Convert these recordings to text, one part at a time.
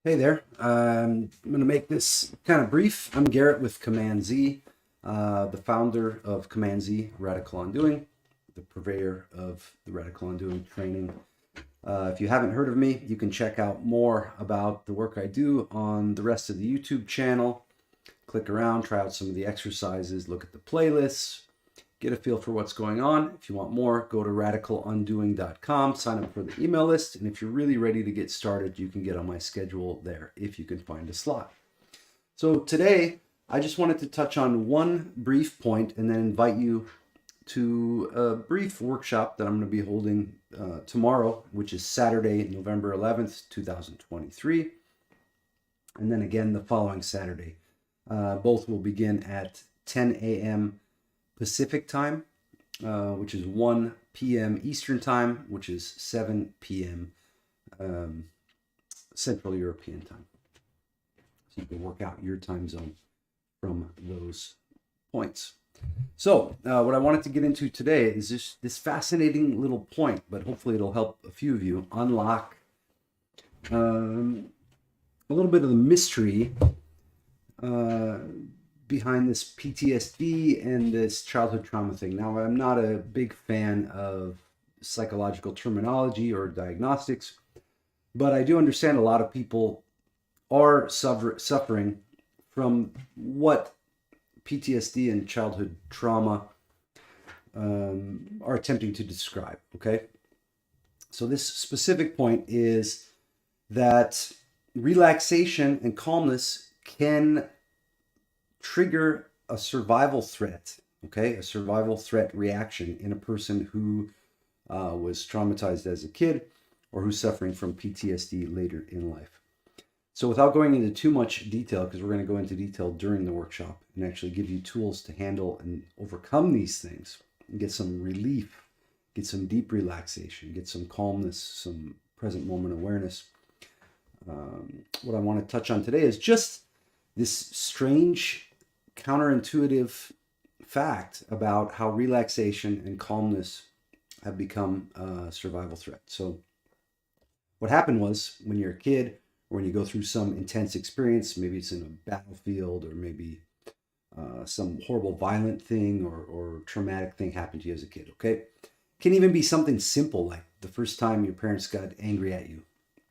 Hey there. I'm going to make this kind of brief. I'm Garrett with Command Z, the founder of Command Z Radical Undoing, the purveyor of the Radical Undoing training. If you haven't heard of me, you can check out more about the work I do on the rest of the YouTube channel. Click around, try out some of the exercises, look at the playlists, get a feel for what's going on. If you want more, go to radicalundoing.com, sign up for the email list, and if you're really ready to get started, you can get on my schedule there if you can find a slot. So today, I just wanted to touch on one brief point and then invite you to a brief workshop that I'm going to be holding tomorrow, which is Saturday, November 11th, 2023, and then again the following Saturday. Both will begin at 10 a.m. Pacific time, which is 1 p.m. Eastern time, which is 7 p.m. Central European time. So you can work out your time zone from those points. So what I wanted to get into today is this fascinating little point, but hopefully it'll help a few of you unlock a little bit of the mystery behind this PTSD and this childhood trauma thing. Now, I'm not a big fan of psychological terminology or diagnostics, but I do understand a lot of people are suffering from what PTSD and childhood trauma are attempting to describe, okay? So this specific point is that relaxation and calmness can trigger a survival threat, okay? A survival threat reaction in a person who was traumatized as a kid or who's suffering from PTSD later in life. So without going into too much detail, because we're going to go into detail during the workshop and actually give you tools to handle and overcome these things and get some relief, get some deep relaxation, get some calmness, some present moment awareness. What I want to touch on today is just this strange counterintuitive fact about how relaxation and calmness have become a survival threat. So what happened was when you're a kid or when you go through some intense experience, maybe it's in a battlefield or maybe some horrible violent thing or traumatic thing happened to you as a kid, okay? It can even be something simple like the first time your parents got angry at you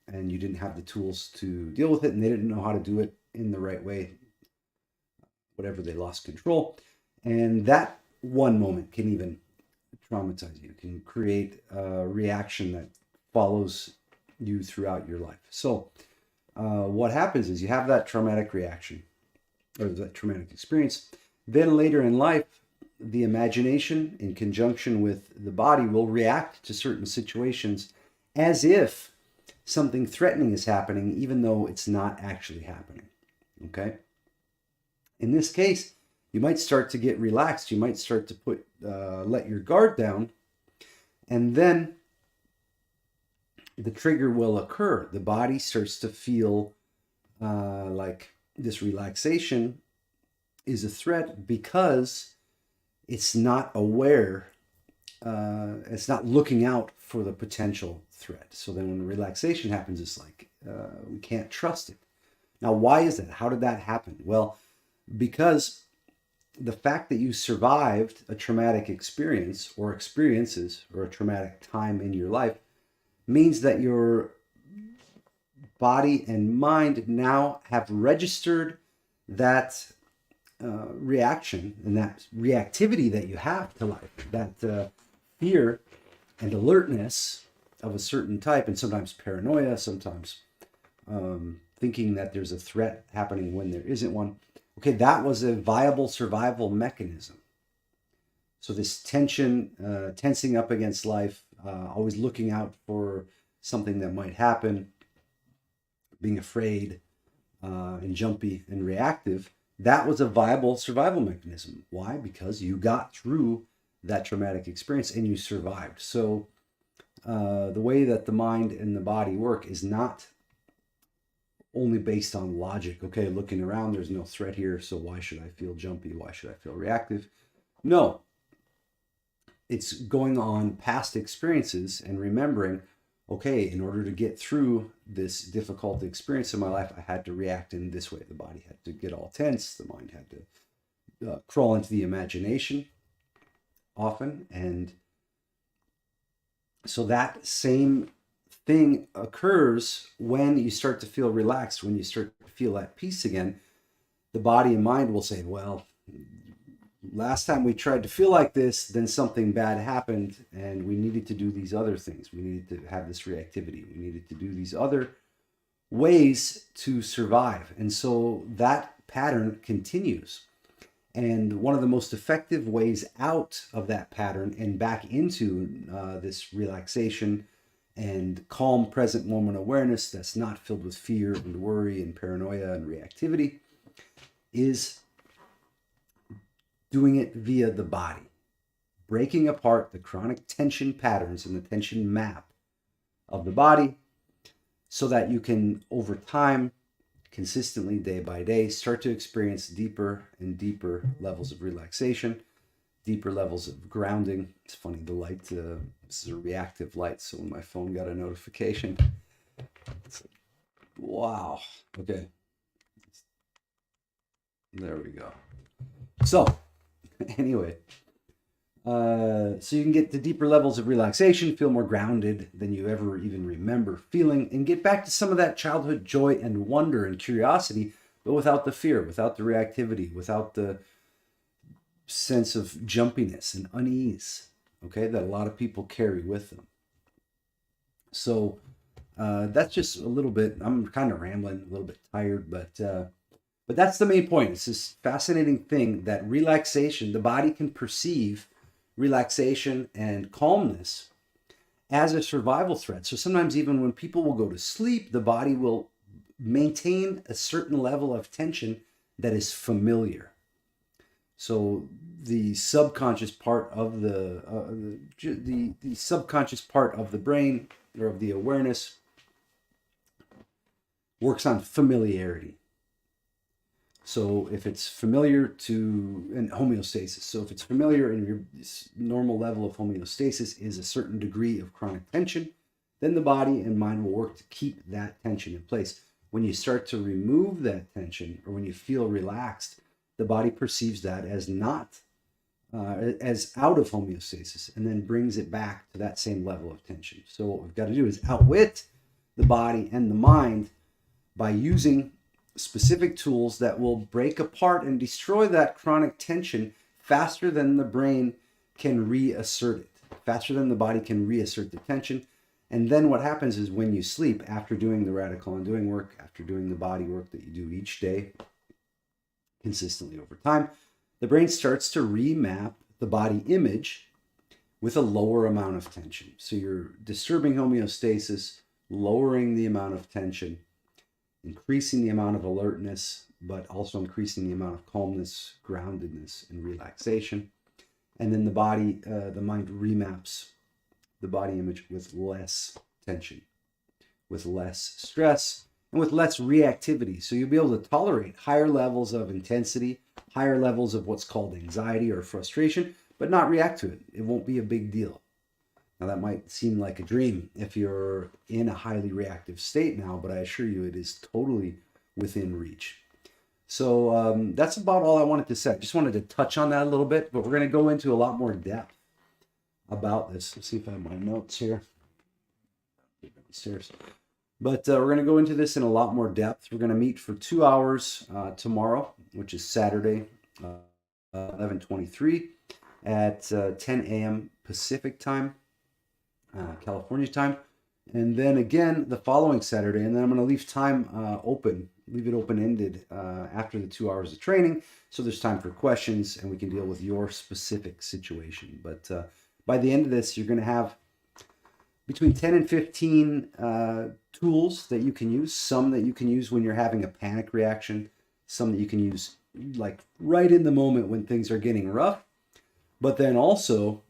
and you didn't have the tools to deal with it and they didn't know how to do it in the right way, whatever, they lost control. And that one moment can even traumatize you, can create a reaction that follows you throughout your life. So what happens is you have that traumatic reaction or that traumatic experience. Then later in life, the imagination in conjunction with the body will react to certain situations as if something threatening is happening, even though it's not actually happening, okay? In this case, you might start to get relaxed. You might start to let your guard down, and then the trigger will occur. The body starts to feel like this relaxation is a threat because it's not aware, it's not looking out for the potential threat. So then when the relaxation happens, it's like we can't trust it. Now, why is that? How did that happen? Well, because the fact that you survived a traumatic experience or experiences or a traumatic time in your life means that your body and mind now have registered that reaction and that reactivity that you have to life, that fear and alertness of a certain type, and sometimes paranoia, sometimes thinking that there's a threat happening when there isn't one. Okay, that was a viable survival mechanism. So this tension, tensing up against life, always looking out for something that might happen, being afraid and jumpy and reactive, that was a viable survival mechanism. Why? Because you got through that traumatic experience and you survived. So the way that the mind and the body work is not only based on logic. Okay, looking around, there's no threat here, so why should I feel jumpy? Why should I feel reactive? No, it's going on past experiences and remembering okay, in order to get through this difficult experience in my life, I had to react in this way. The body had to get all tense. The mind had to crawl into the imagination often. And so that same thing occurs when you start to feel relaxed, when you start to feel at peace again. The body and mind will say, well, last time we tried to feel like this, then something bad happened and we needed to do these other things. We needed to have this reactivity. We needed to do these other ways to survive. And so that pattern continues. And one of the most effective ways out of that pattern and back into this relaxation and calm present moment awareness that's not filled with fear and worry and paranoia and reactivity is doing it via the body, breaking apart the chronic tension patterns and the tension map of the body so that you can, over time, consistently, day by day, start to experience deeper and deeper levels of relaxation, deeper levels of grounding. It's funny, the light, this is a reactive light, so when my phone got a notification, it's like, wow, okay. There we go. So, anyway, so you can get to deeper levels of relaxation, feel more grounded than you ever even remember feeling, and get back to some of that childhood joy and wonder and curiosity, but without the fear, without the reactivity, without the sense of jumpiness and unease, okay, that a lot of people carry with them. So that's just a little bit, I'm kind of rambling, a little bit tired, but that's the main point. It's this fascinating thing that relaxation, the body can perceive relaxation and calmness as a survival threat. So sometimes even when people will go to sleep, the body will maintain a certain level of tension that is familiar. So the subconscious part of the subconscious part of the brain or of the awareness works on familiarity. So if it's familiar to, and homeostasis, so if it's familiar and your normal level of homeostasis is a certain degree of chronic tension, then the body and mind will work to keep that tension in place. When you start to remove that tension, or when you feel relaxed, the body perceives that as not, as out of homeostasis, and then brings it back to that same level of tension. So what we've got to do is outwit the body and the mind by using specific tools that will break apart and destroy that chronic tension faster than the brain can reassert it, faster than the body can reassert the tension. And then what happens is when you sleep, after doing the radical undoing work, after doing the body work that you do each day, consistently over time, the brain starts to remap the body image with a lower amount of tension. So you're disturbing homeostasis, lowering the amount of tension, increasing the amount of alertness, but also increasing the amount of calmness, groundedness, and relaxation. And then the body, the mind remaps the body image with less tension, with less stress, and with less reactivity. So you'll be able to tolerate higher levels of intensity, higher levels of what's called anxiety or frustration, but not react to it. It won't be a big deal. Now, that might seem like a dream if you're in a highly reactive state now, but I assure you it is totally within reach. So that's about all I wanted to say. I just wanted to touch on that a little bit, but we're going to go into a lot more depth about this. Let's see if I have my notes here. Downstairs. But we're going to go into this in a lot more depth. We're going to meet for 2 hours tomorrow, which is Saturday, 11/23 at 10 a.m. Pacific time. California time, and then again the following Saturday, and then I'm going to leave time leave it open-ended after the 2 hours of training, so there's time for questions and we can deal with your specific situation. But by the end of this, you're going to have between 10 and 15 tools that you can use, some that you can use when you're having a panic reaction, some that you can use like right in the moment when things are getting rough, but then also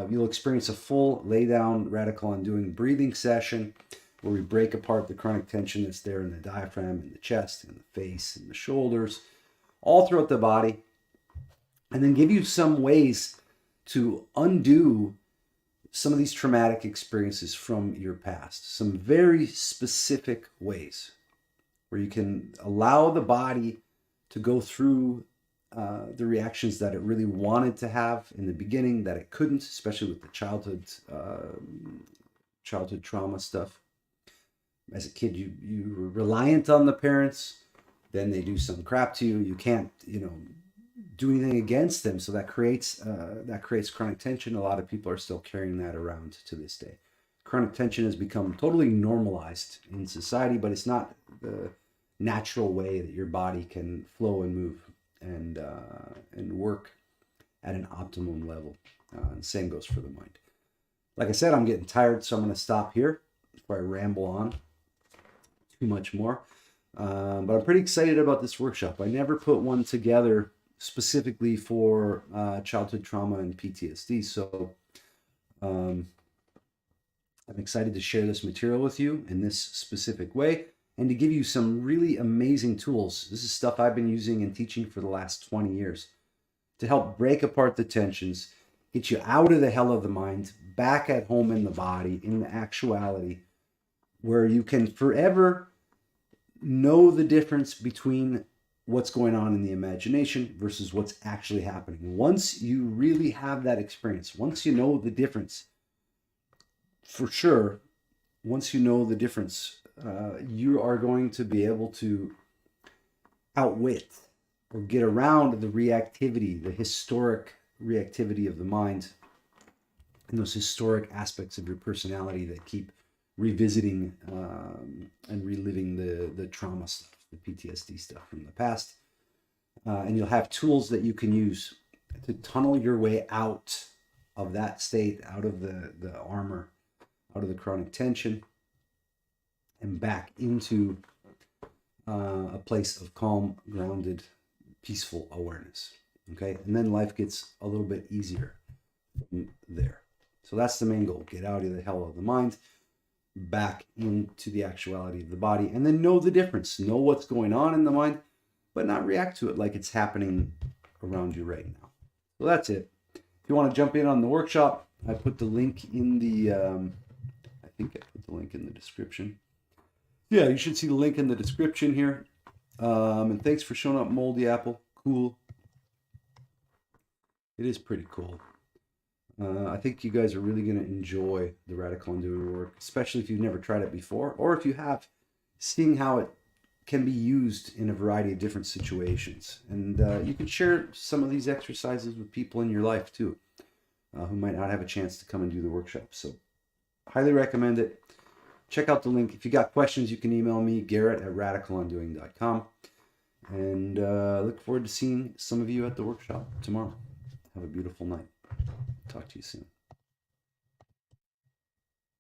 you'll experience a full lay down radical undoing breathing session where we break apart the chronic tension that's there in the diaphragm, in the chest, in the face, in the shoulders, all throughout the body, and then give you some ways to undo some of these traumatic experiences from your past, some very specific ways where you can allow the body to go through the reactions that it really wanted to have in the beginning that it couldn't, especially with the childhood trauma stuff. As a kid, you were reliant on the parents, then they do some crap to you. You can't, do anything against them. So that creates chronic tension. A lot of people are still carrying that around to this day. Chronic tension has become totally normalized in society, but it's not the natural way that your body can flow and move and work at an optimum level. And same goes for the mind. Like I said, I'm getting tired, so I'm going to stop here before I ramble on too much more. But I'm pretty excited about this workshop. I never put one together specifically for childhood trauma and PTSD. So I'm excited to share this material with you in this specific way and to give you some really amazing tools. This is stuff I've been using and teaching for the last 20 years to help break apart the tensions, get you out of the hell of the mind, back at home in the body, in the actuality, where you can forever know the difference between what's going on in the imagination versus what's actually happening. Once you really have that experience, once you know the difference, for sure, once you know the difference, you are going to be able to outwit or get around the reactivity, the historic reactivity of the mind, and those historic aspects of your personality that keep revisiting and reliving the trauma stuff, the PTSD stuff from the past. And you'll have tools that you can use to tunnel your way out of that state, out of the armor, out of the chronic tension, and back into a place of calm, grounded, peaceful awareness. Okay, and then life gets a little bit easier from there. So that's the main goal: get out of the hell of the mind, back into the actuality of the body, and then know the difference. Know what's going on in the mind, but not react to it like it's happening around you right now. So that's it. If you want to jump in on the workshop, I put the link in the. I think I put the link in the description. Yeah, you should see the link in the description here. And thanks for showing up, Moldy Apple. Cool. It is pretty cool. I think you guys are really going to enjoy the radical undoing work, especially if you've never tried it before, or if you have, seeing how it can be used in a variety of different situations. And you can share some of these exercises with people in your life too, who might not have a chance to come and do the workshop. So highly recommend it. Check out the link. If you got questions, you can email me, Garrett@radicalundoing.com. And look forward to seeing some of you at the workshop tomorrow. Have a beautiful night. Talk to you soon.